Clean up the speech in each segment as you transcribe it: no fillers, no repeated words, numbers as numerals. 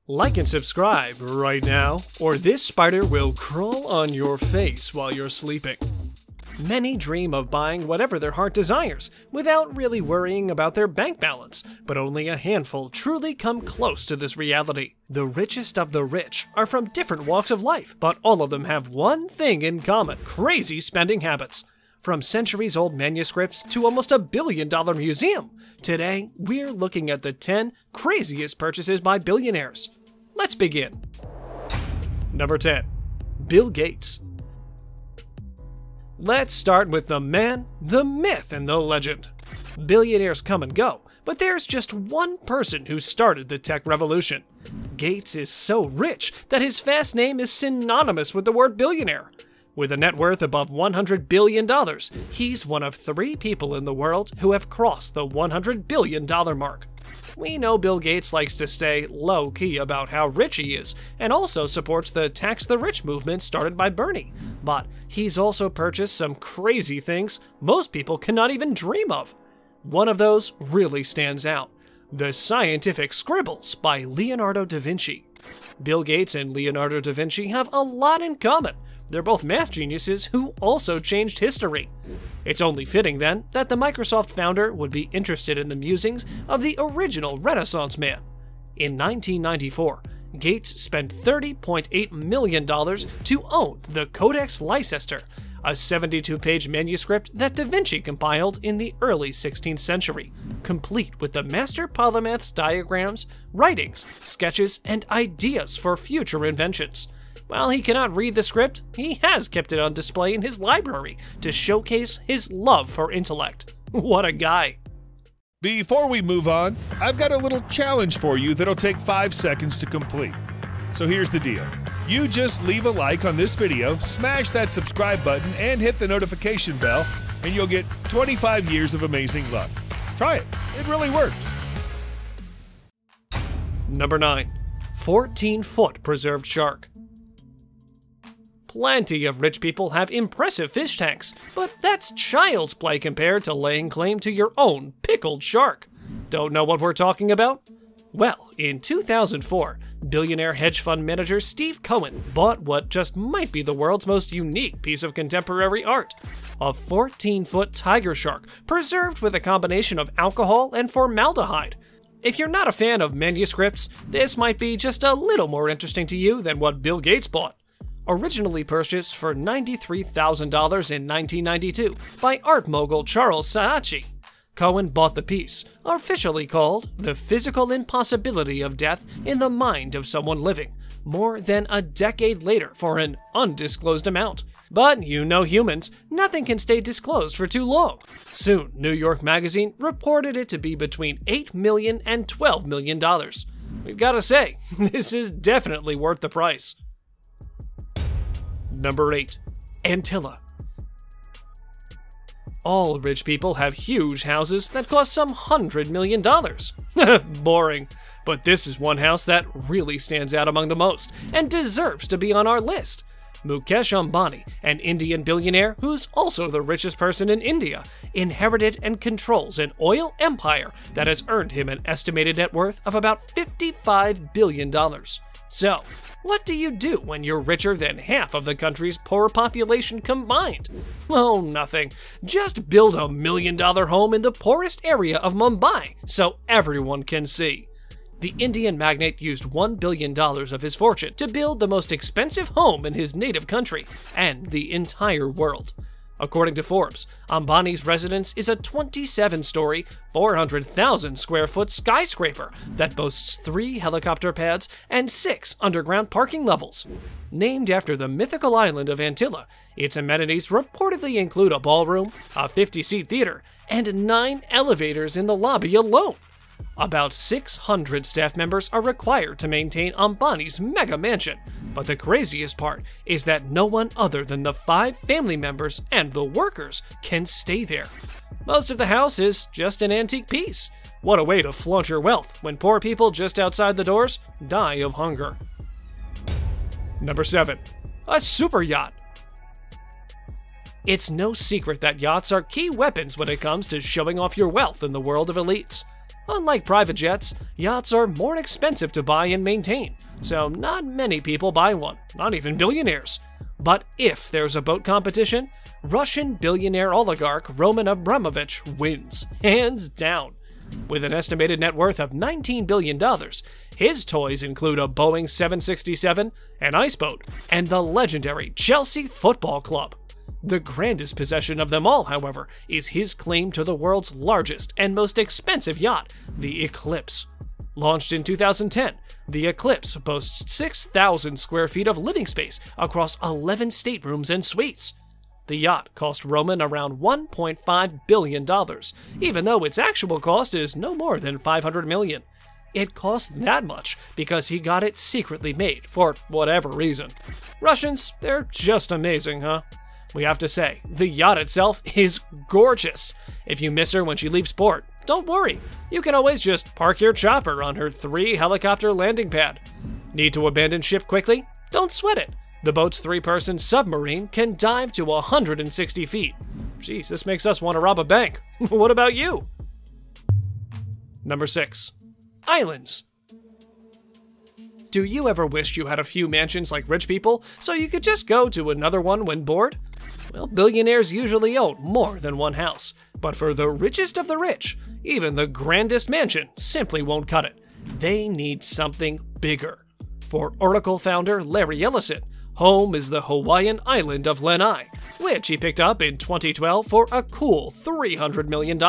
Like and subscribe right now, or this spider will crawl on your face while you're sleeping. Many dream of buying whatever their heart desires, without really worrying about their bank balance, but only a handful truly come close to this reality. The richest of the rich are from different walks of life, but all of them have one thing in common: crazy spending habits. From centuries-old manuscripts to almost $1 billion museum, today we're looking at the 10 craziest purchases by billionaires. Let's begin. Number 10. Bill Gates. Let's start with the man, the myth, and the legend. Billionaires come and go, but there's just one person who started the tech revolution. Gates is so rich that his fast name is synonymous with the word billionaire. With a net worth above $100 billion, he's one of 3 people in the world who have crossed the $100 billion mark. We know Bill Gates likes to stay low-key about how rich he is, and also supports the tax the rich movement started by Bernie. But he's also purchased some crazy things most people cannot even dream of. One of those really stands out: the Scientific Scribbles by Leonardo da Vinci. Bill Gates and Leonardo da Vinci have a lot in common. They're both math geniuses who also changed history. It's only fitting, then, that the Microsoft founder would be interested in the musings of the original Renaissance man. In 1994, Gates spent $30.8 million to own the Codex Leicester, a 72-page manuscript that Da Vinci compiled in the early 16th century, complete with the master polymath's diagrams, writings, sketches, and ideas for future inventions. While he cannot read the script, he has kept it on display in his library to showcase his love for intellect. What a guy. Before we move on, I've got a little challenge for you that'll take 5 seconds to complete. So here's the deal. You just leave a like on this video, smash that subscribe button, and hit the notification bell, and you'll get 25 years of amazing luck. Try it. It really works. Number 9. 14-foot preserved shark. Plenty of rich people have impressive fish tanks, but that's child's play compared to laying claim to your own pickled shark. Don't know what we're talking about? Well, in 2004, billionaire hedge fund manager Steve Cohen bought what just might be the world's most unique piece of contemporary art: a 14-foot tiger shark preserved with a combination of alcohol and formaldehyde. If you're not a fan of manuscripts, this might be just a little more interesting to you than what Bill Gates bought. Originally purchased for $93,000 in 1992 by art mogul Charles Saatchi, Cohen bought the piece, officially called The Physical Impossibility of Death in the Mind of Someone Living, more than a decade later for an undisclosed amount. But you know humans, nothing can stay disclosed for too long. Soon, New York Magazine reported it to be between $8 million and $12 million. We've got to say, this is definitely worth the price. Number 8. ANTILLA. All rich people have huge houses that cost some $100 million. Boring. But this is one house that really stands out among the most and deserves to be on our list. Mukesh Ambani, an Indian billionaire who's also the richest person in India, inherited and controls an oil empire that has earned him an estimated net worth of about $55 billion. So, what do you do when you're richer than half of the country's poor population combined? Oh, nothing. Just build $1 million home in the poorest area of Mumbai so everyone can see. The Indian magnate used $1 billion of his fortune to build the most expensive home in his native country and the entire world. According to Forbes, Ambani's residence is a 27-story, 400,000 square foot skyscraper that boasts 3 helicopter pads and 6 underground parking levels. Named after the mythical island of Antilla, its amenities reportedly include a ballroom, a 50-seat theater, and 9 elevators in the lobby alone. About 600 staff members are required to maintain Ambani's mega mansion, but the craziest part is that no one other than the 5 family members and the workers can stay there. Most of the house is just an antique piece. What a way to flaunt your wealth when poor people just outside the doors die of hunger. Number 7. A super yacht. It's no secret that yachts are key weapons when it comes to showing off your wealth in the world of elites. Unlike private jets, yachts are more expensive to buy and maintain, so not many people buy one, not even billionaires. But if there's a boat competition, Russian billionaire oligarch Roman Abramovich wins, hands down. With an estimated net worth of $19 billion, his toys include a Boeing 767, an ice boat, and the legendary Chelsea Football Club. The grandest possession of them all, however, is his claim to the world's largest and most expensive yacht, the Eclipse. Launched in 2010, the Eclipse boasts 6,000 square feet of living space across 11 staterooms and suites. The yacht cost Roman around $1.5 billion, even though its actual cost is no more than $500 million. It cost that much because he got it secretly made, for whatever reason. Russians, they're just amazing, huh? We have to say, the yacht itself is gorgeous. If you miss her when she leaves port, don't worry. You can always just park your chopper on her 3-helicopter landing pad. Need to abandon ship quickly? Don't sweat it. The boat's 3-person submarine can dive to 160 feet. Jeez, this makes us want to rob a bank. What about you? Number 6. Islands. Do you ever wish you had a few mansions like rich people so you could just go to another one when bored? Well, billionaires usually own more than one house, but for the richest of the rich, even the grandest mansion simply won't cut it. They need something bigger. For Oracle founder Larry Ellison, home is the Hawaiian island of Lanai, which he picked up in 2012 for a cool $300 million,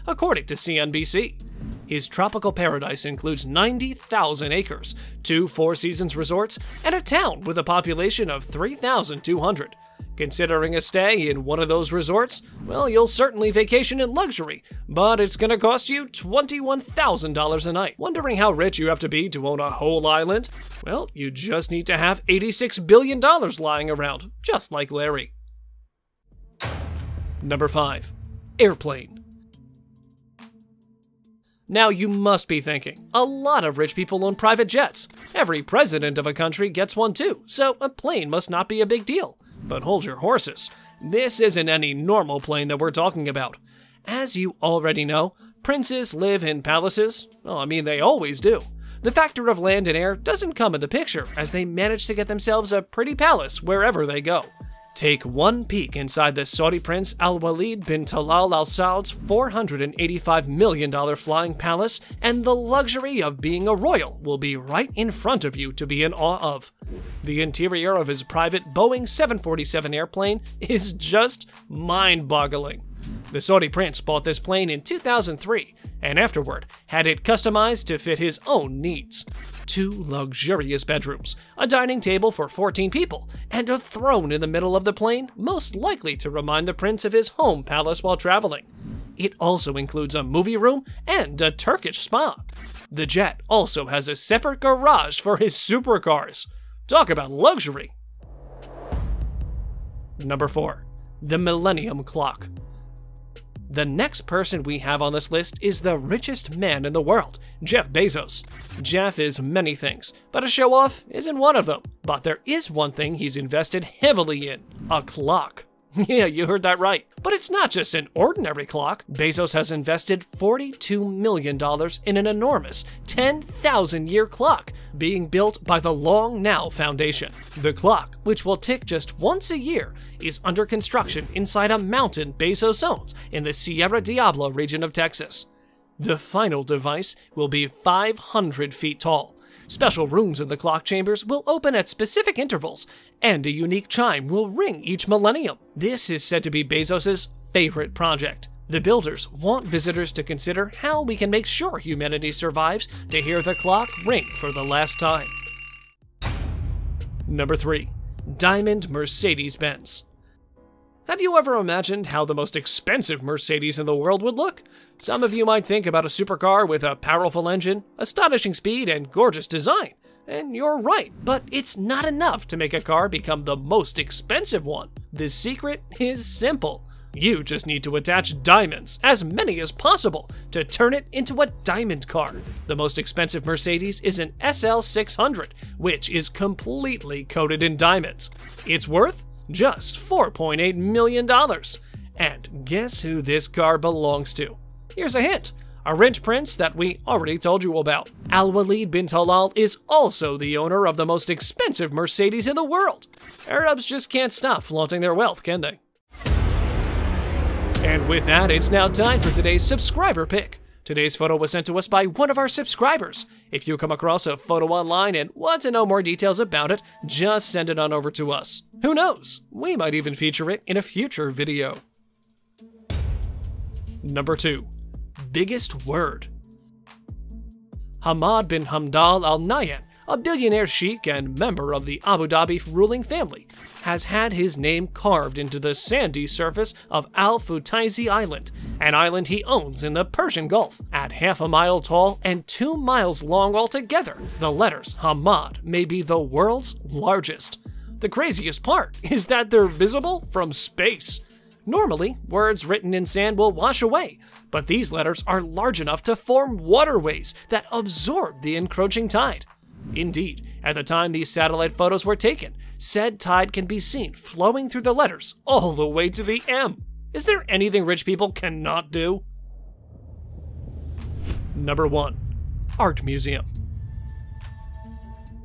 according to CNBC. His tropical paradise includes 90,000 acres, 2 Four Seasons resorts, and a town with a population of 3,200. Considering a stay in one of those resorts, well, you'll certainly vacation in luxury, but it's gonna cost you $21,000 a night. Wondering how rich you have to be to own a whole island? Well, you just need to have $86 billion lying around, just like Larry. Number 5. Airplane. Now you must be thinking, a lot of rich people own private jets. Every president of a country gets one too, so a plane must not be a big deal. But hold your horses. This isn't any normal plane that we're talking about. As you already know, princes live in palaces. Well, I mean, they always do. The factor of land and air doesn't come in the picture, as they manage to get themselves a pretty palace wherever they go. Take one peek inside the Saudi Prince Al-Walid bin Talal Al Saud's $485 million flying palace, and the luxury of being a royal will be right in front of you to be in awe of. The interior of his private Boeing 747 airplane is just mind-boggling. The Saudi prince bought this plane in 2003, and afterward had it customized to fit his own needs. 2 luxurious bedrooms, a dining table for 14 people, and a throne in the middle of the plane, most likely to remind the prince of his home palace while traveling. It also includes a movie room and a Turkish spa. The jet also has a separate garage for his supercars. Talk about luxury! Number 4. The Millennium Clock. The next person we have on this list is the richest man in the world, Jeff Bezos. Jeff is many things, but a show-off isn't one of them. But there is one thing he's invested heavily in: a clock. Yeah, you heard that right. But it's not just an ordinary clock. Bezos has invested $42 million in an enormous 10,000-year clock being built by the Long Now Foundation. The clock, which will tick just once a year, is under construction inside a mountain Bezos owns in the Sierra Diablo region of Texas. The final device will be 500 feet tall. Special rooms in the clock chambers will open at specific intervals, and a unique chime will ring each millennium. This is said to be Bezos' favorite project. The builders want visitors to consider how we can make sure humanity survives to hear the clock ring for the last time. Number 3. Diamond Mercedes-Benz. Have you ever imagined how the most expensive Mercedes in the world would look? Some of you might think about a supercar with a powerful engine, astonishing speed, and gorgeous design. And you're right, but it's not enough to make a car become the most expensive one. The secret is simple. You just need to attach diamonds, as many as possible, to turn it into a diamond car. The most expensive Mercedes is an SL600, which is completely coated in diamonds. It's worth just $4.8 million. And guess who this car belongs to? Here's a hint. a rich prince that we already told you about. Al-Walid bin Talal is also the owner of the most expensive Mercedes in the world. Arabs just can't stop flaunting their wealth, can they? And with that, it's now time for today's subscriber pick. Today's photo was sent to us by one of our subscribers. If you come across a photo online and want to know more details about it, just send it on over to us. Who knows? We might even feature it in a future video. Number 2. Biggest word. Hamad bin Hamdal Al Nahyan, a billionaire sheik and member of the Abu Dhabi ruling family, has had his name carved into the sandy surface of Al Futaizi Island, an island he owns in the Persian Gulf. At half a mile tall and 2 miles long altogether, the letters Hamad may be the world's largest. The craziest part is that they're visible from space. Normally, words written in sand will wash away, but these letters are large enough to form waterways that absorb the encroaching tide. Indeed, at the time these satellite photos were taken, said tide can be seen flowing through the letters all the way to the M. Is there anything rich people cannot do? Number 1. Art Museum.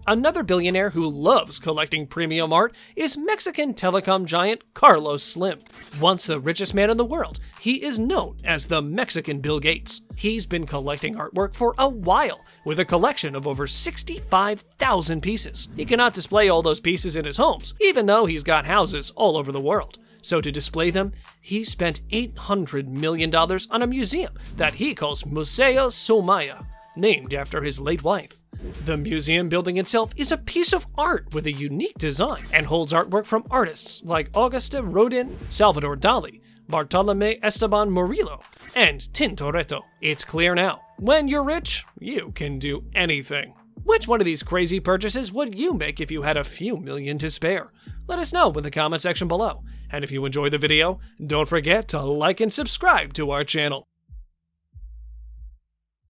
Another billionaire who loves collecting premium art is Mexican telecom giant Carlos Slim. Once the richest man in the world, he is known as the Mexican Bill Gates. He's been collecting artwork for a while, with a collection of over 65,000 pieces. He cannot display all those pieces in his homes, even though he's got houses all over the world. So to display them, he spent $800 million on a museum that he calls Museo Soumaya, named after his late wife. The museum building itself is a piece of art with a unique design and holds artwork from artists like Auguste Rodin, Salvador Dali, Bartolomé Esteban Murillo, and Tintoretto. It's clear now, when you're rich, you can do anything. Which one of these crazy purchases would you make if you had a few million to spare? Let us know in the comment section below. And if you enjoyed the video, don't forget to like and subscribe to our channel.